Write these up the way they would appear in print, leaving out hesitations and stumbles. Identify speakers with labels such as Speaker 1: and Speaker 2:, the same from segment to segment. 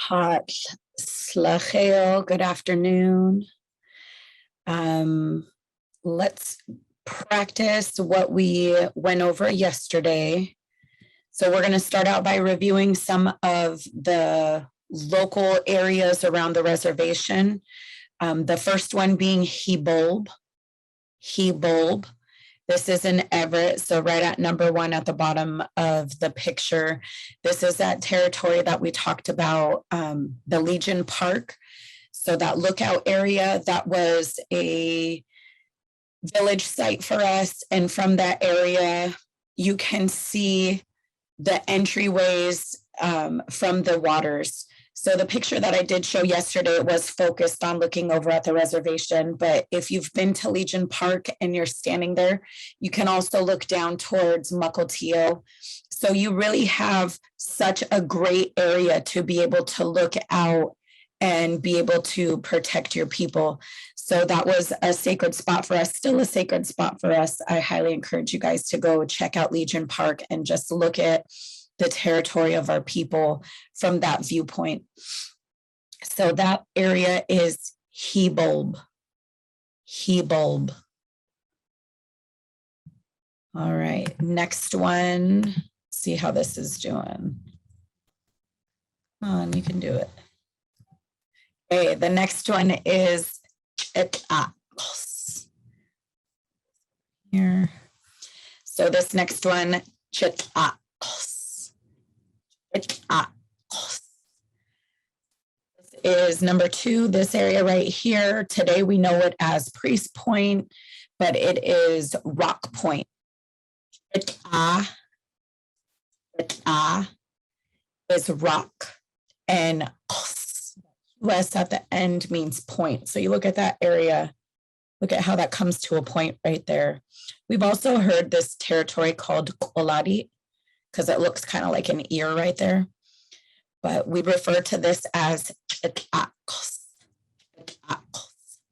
Speaker 1: Hot slacheo, good afternoon. Let's practice what we went over yesterday. So we're going to start out by reviewing some of the local areas around the reservation. The first one being He-Bulb. He-Bulb. This is in Everett, so right at number 1 at the bottom of the picture. This is that territory that we talked about, the Legion Park. So that lookout area, that was a village site for us. And from that area, you can see the entryways from the waters. So the picture that I did show yesterday was focused on looking over at the reservation, but if you've been to Legion Park and you're standing there, you can also look down towards Mukilteo. So you really have such a great area to be able to look out and be able to protect your people. So that was a sacred spot for us, still a sacred spot for us. I highly encourage you guys to go check out Legion Park and just look at the territory of our people from that viewpoint. So that area is He-Bulb. He-Bulb. All right, next one. See how this is doing. Come on, you can do it. Okay, the next one is Chit'akos. Here. So this next one, Chit'akos. This is number 2, this area right here. Today we know it as Priest Point, but it is Rock Point. Chit'a is rock, and US at the end means point. So you look at that area, look at how that comes to a point right there. We've also heard this territory called Tulalip, because it looks kind of like an ear right there. But we refer to this as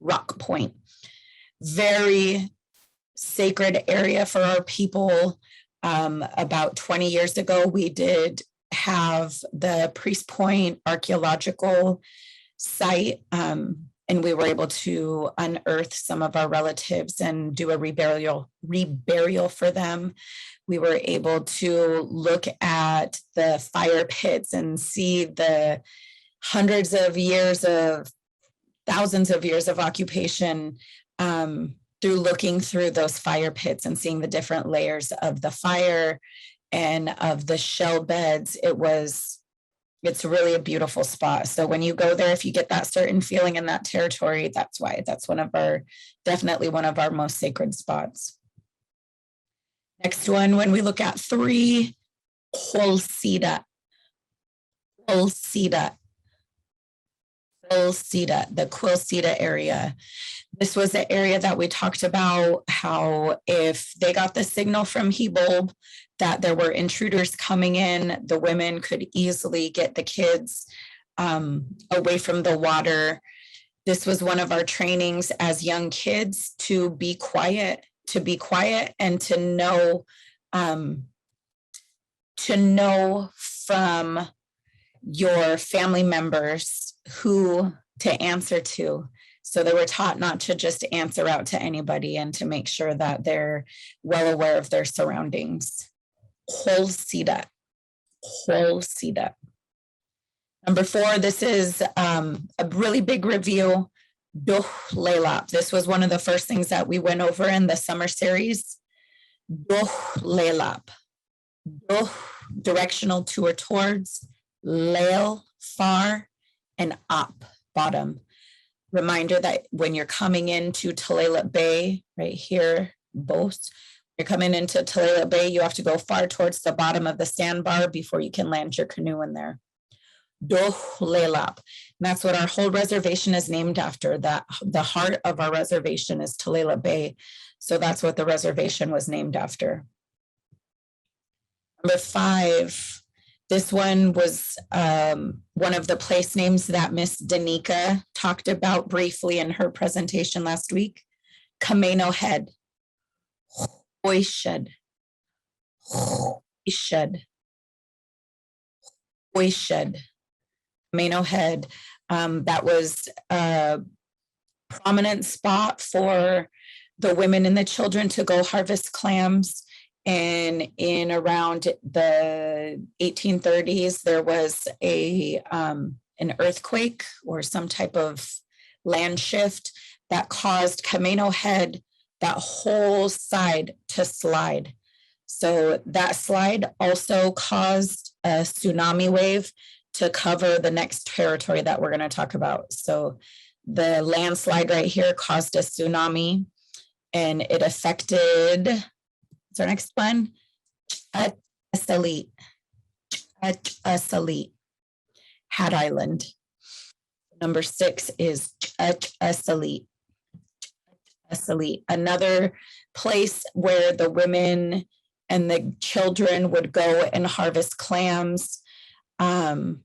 Speaker 1: Rock Point. Very sacred area for our people. About 20 years ago, we did have the Priest Point archaeological site, and we were able to unearth some of our relatives and do a reburial for them. We were able to look at the fire pits and see the hundreds of years of, thousands of years of occupation through looking through those fire pits and seeing the different layers of the fire and of the shell beds. It's really a beautiful spot. So when you go there, if you get that certain feeling in that territory, that's why. That's definitely one of our most sacred spots. Next one, when we look at 3, Quilceda. The Quilceda area. This was the area that we talked about, how if they got the signal from He-Bulb that there were intruders coming in, the women could easily get the kids away from the water. This was one of our trainings as young kids, to be quiet and to know from your family members who to answer to. So they were taught not to just answer out to anybody and to make sure that they're well aware of their surroundings. Quilceda. Number 4, this is a really big review. Tulalip. This was one of the first things that we went over in the summer series. Tulalip. Directional to or towards, Lail, far, and up, bottom. Reminder that when you're coming into Tulalip Bay, right here, both, you're coming into Tulalip Bay, you have to go far towards the bottom of the sandbar before you can land your canoe in there. Tulalip. And that's what our whole reservation is named after. That the heart of our reservation is Tulalip Bay. So that's what the reservation was named after. Number 5, this one was one of the place names that Miss Danica talked about briefly in her presentation last week. Camino Head. Oished. Camino Head. That was a prominent spot for the women and the children to go harvest clams. And in around the 1830s, there was an earthquake or some type of land shift that caused Camino Head, that whole side, to slide. So that slide also caused a tsunami wave to cover the next territory that we're going to talk about. So the landslide right here caused a tsunami, and it affected, what's our next one? Tulalip, Hat Island. Number 6 is Tulalip. Another place where the women and the children would go and harvest clams. And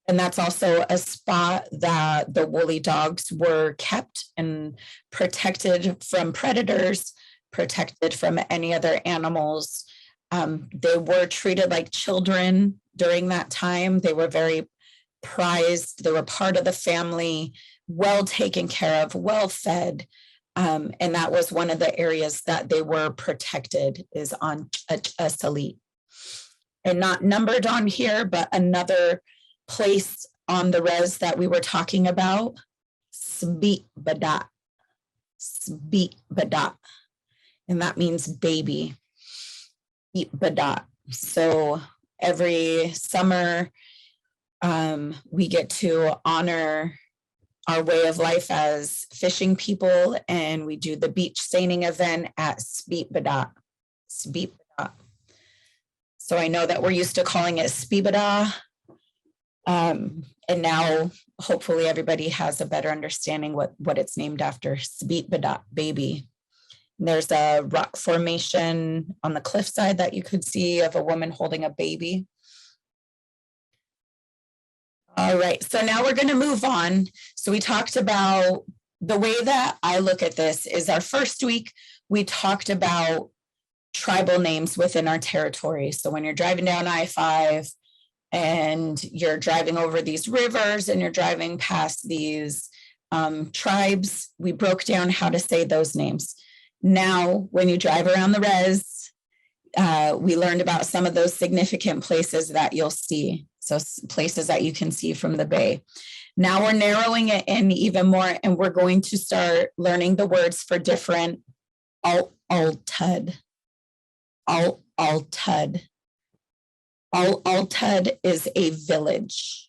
Speaker 1: that's also a spot that the woolly dogs were kept and protected from predators, protected from any other animals. They were treated like children during that time. They were very prized. They were part of the family, well taken care of, well fed. And that was one of the areas that they were protected, is on Tulalip. And not numbered on here, but another place on the res that we were talking about, Sbeet-Badat. And that means baby. Sbeet-Badat. So every summer, we get to honor our way of life as fishing people, and we do the beach seining event at Sbeet-Badat. So I know that we're used to calling it Spibada. And now hopefully everybody has a better understanding what it's named after, Sbeet-Badat, baby. And there's a rock formation on the cliffside that you could see of a woman holding a baby. All right, so now we're going to move on. So we talked about, the way that I look at this is, our first week, we talked about tribal names within our territory. So when you're driving down I-5 and you're driving over these rivers and you're driving past these tribes, we broke down how to say those names. Now, when you drive around the res, we learned about some of those significant places that you'll see. So places that you can see from the bay. Now we're narrowing it in even more, and we're going to start learning the words for different Altud. Altud is a village.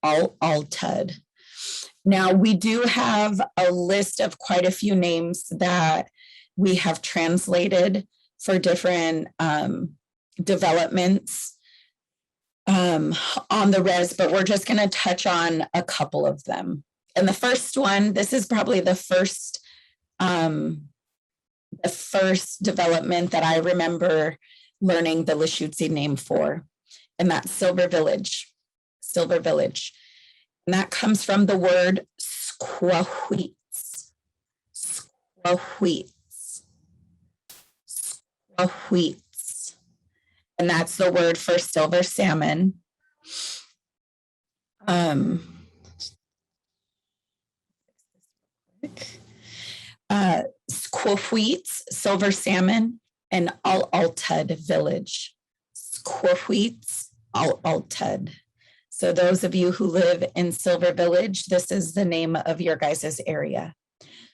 Speaker 1: Altud. Now we do have a list of quite a few names that we have translated for different developments on the res, but we're just going to touch on a couple of them. And the first one, this is probably the first development that I remember learning the Lushootseed name for, and that's Silver Village. And that comes from the word squahuits. And that's the word for silver salmon. Squahuits, silver salmon, and Altud village. Squahuits, Altud. So those of you who live in Silver Village, this is the name of your guys' area.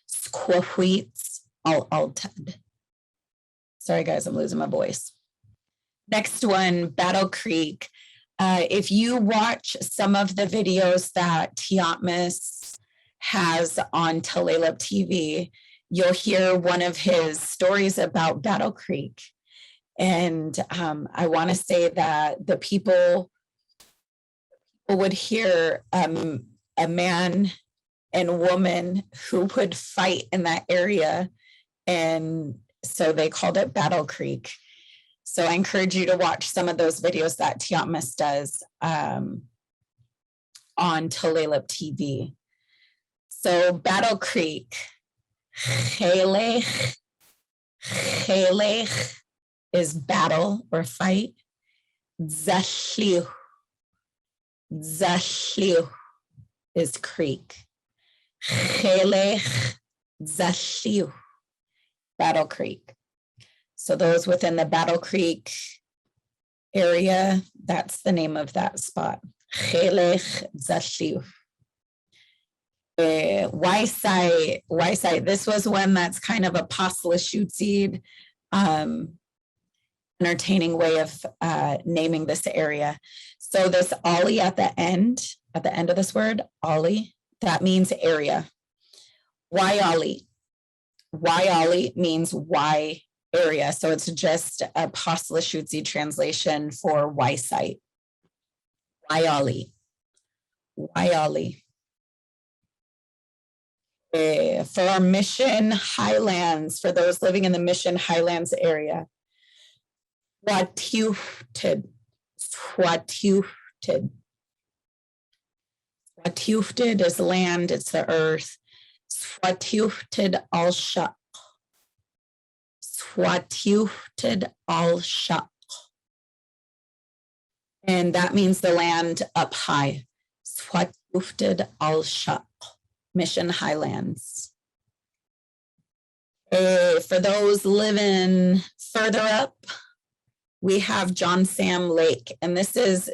Speaker 1: Squahuits, Altud. Sorry guys, I'm losing my voice. Next one, Battle Creek. If you watch some of the videos that Tiatmis has on Tulalip TV, you'll hear one of his stories about Battle Creek. And I want to say that the people would hear a man and woman who would fight in that area. And so they called it Battle Creek. So I encourage you to watch some of those videos that Tiatmis does on Tulalip TV. So Battle Creek, Chelech is battle or fight. Zashliu dx၀is creek. dx၀Battle Creek. So those within the Battle Creek area, that's the name of that spot. dx၀Lushootseed. This was one that's kind of a Lushootseed, entertaining way of naming this area. So this ollie at the end of this word, ollie, that means area. Why ollie? Why ollie means why area. So it's just a Lushootseed translation for why site. Why ollie? Why ollie? For our Mission Highlands, for those living in the Mission Highlands area, Lushootseed is land, it's the earth. Lushootseed al shaq. And that means the land up high. Lushootseed al shaq. Mission Highlands. For those living further up, we have John Sam Lake, and this is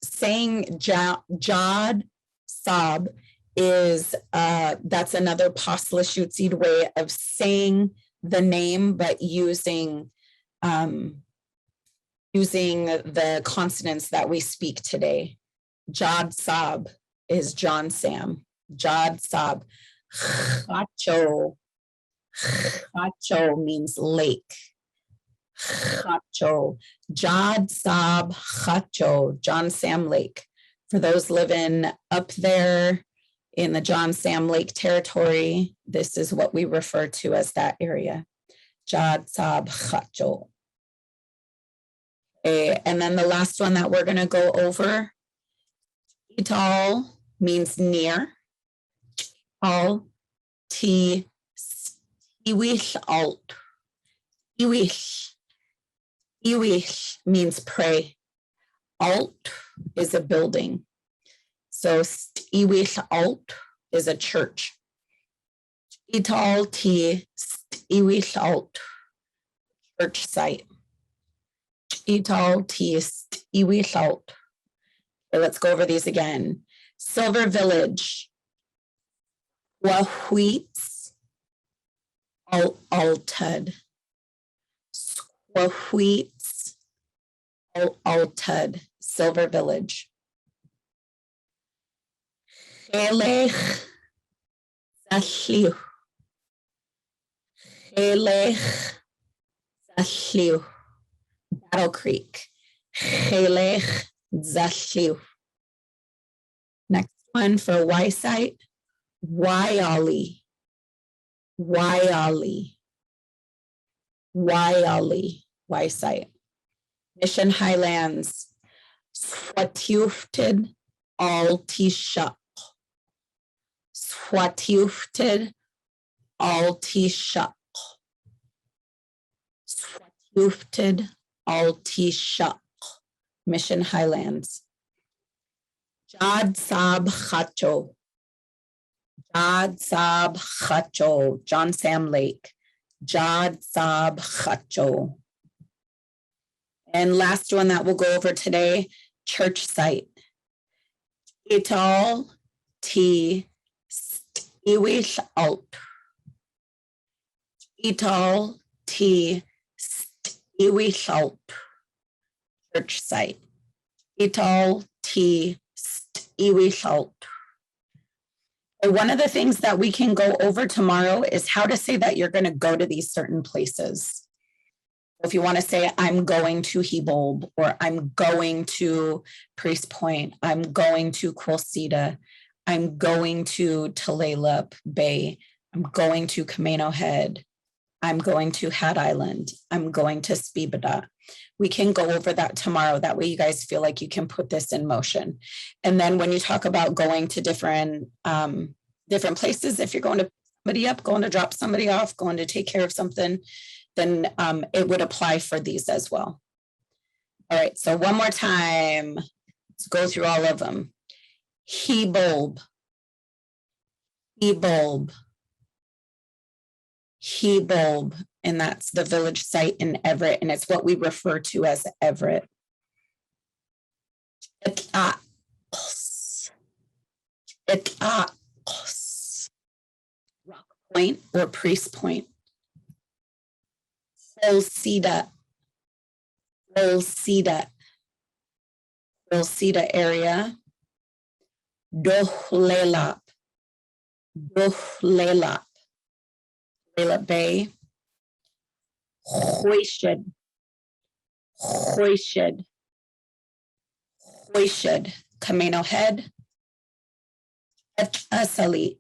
Speaker 1: saying Jod Sob is that's another Lushootseed way of saying the name, but using the consonants that we speak today. Jod Sob is John Sam. Jod Sob. Chacho means lake. Chacho. Jod Sob Chacho, John Sam Lake. For those living up there in the John Sam Lake territory, this is what we refer to as that area. Jod Sob Chacho. And then the last one that we're going to go over, Ital means near. Al T Iwish alt. Iwish means pray. Alt is a building. So Iwish alt is a church. Ital T Iwish alt, church site. Ital T Iwish alt. Let's go over these again. Silver Village. Wahweets Altud. Wahweets Altud, Silver Village. Chelech Zashliu. Chelech Zashliu. Battle Creek. Chelech Zashliu. Next one for Y site. Wyally. Wyally. Wyally. Y site. Mission Highlands. Swatiufted al Tishak. Swatiufted al Tishak. Swatiufted al Tishak. Mission Highlands. Jod Sob Chacho. Jod Sob Chacho, John Sam Lake. Jod Sob Chacho. And last one that we'll go over today, church site. Ital T Iwish alt. Ital T Iwish alt. Church site. Ital T Iwish alt. One of the things that we can go over tomorrow is how to say that you're going to go to these certain places. If you want to say, I'm going to Hebold, or I'm going to Priest Point, I'm going to Quilceda, I'm going to Tulalip Bay, I'm going to Camino Head, I'm going to Hat Island, I'm going to Spibadat. We can go over that tomorrow. That way you guys feel like you can put this in motion. And then when you talk about going to different places, if you're going to somebody up, going to drop somebody off, going to take care of something, then it would apply for these as well. All right, so one more time. Let's go through all of them. He-bulb, he-bulb, he-bulb, and that's the village site in Everett, and it's what we refer to as Everett. Rock Point or Priest Point. Lushootseed area. Tulalip, Tulalip Bay. Lushootseed, Camino Head. Lushootseed,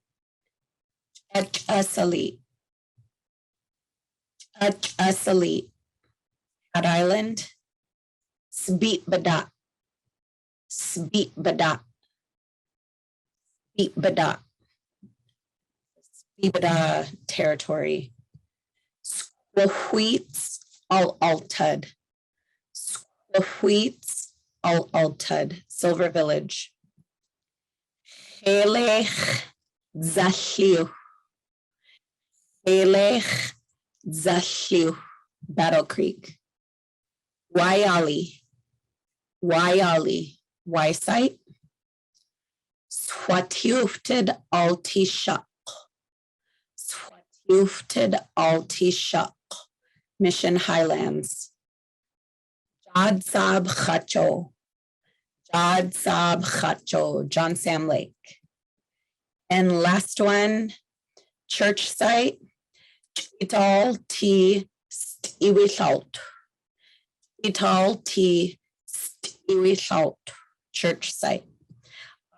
Speaker 1: Hat Island. Speetbada territory. Squahuits Al-Altud, Silver Village. Helech Zahliu, Battle Creek. Wyally, Y site. Lushootseed Altishaq, Mission Highlands. Jad Sab Khacho, John Sam Lake. And last one, church site, Ital T Iwishout. Church site.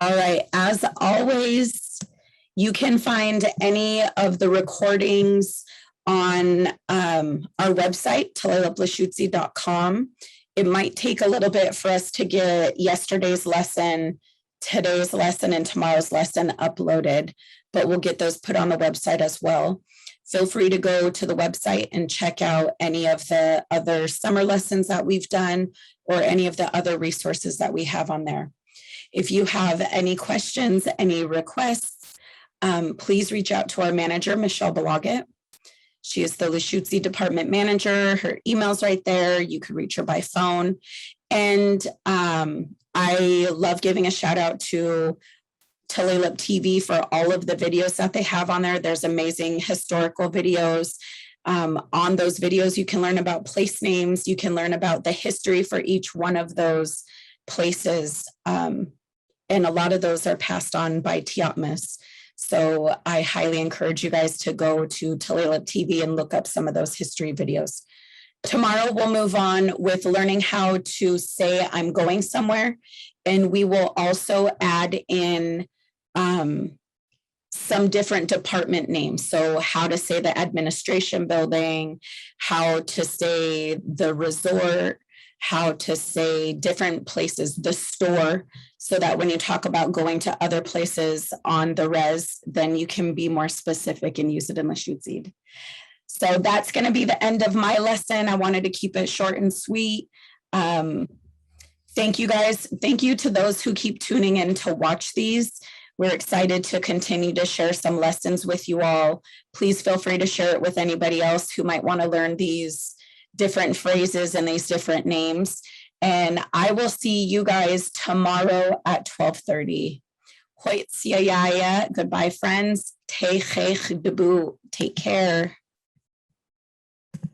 Speaker 1: All right, as always, you can find any of the recordings on our website, dxʷləšucid.com. It might take a little bit for us to get yesterday's lesson, today's lesson, and tomorrow's lesson uploaded, but we'll get those put on the website as well. Feel free to go to the website and check out any of the other summer lessons that we've done or any of the other resources that we have on there. If you have any questions, any requests, please reach out to our manager, Michelle Balaget. She is the Lushootseed department manager. Her email's right there. You can reach her by phone. And I love giving a shout out to Tulalip TV for all of the videos that they have on there. There's amazing historical videos. On those videos, you can learn about place names. You can learn about the history for each one of those places. And a lot of those are passed on by Tiatmas. So I highly encourage you guys to go to Tulalip TV and look up some of those history videos. Tomorrow, we'll move on with learning how to say I'm going somewhere. And we will also add in some different department names. So how to say the administration building, how to say the resort, how to say different places, the store, so that when you talk about going to other places on the res, then you can be more specific and use it in Lushootseed. So that's going to be the end of my lesson. I wanted to keep it short and sweet. Thank you guys. Thank you to those who keep tuning in to watch these. We're excited to continue to share some lessons with you all. Please feel free to share it with anybody else who might want to learn these different phrases and these different names. And I will see you guys tomorrow at 12:30. Goodbye, friends. Take care.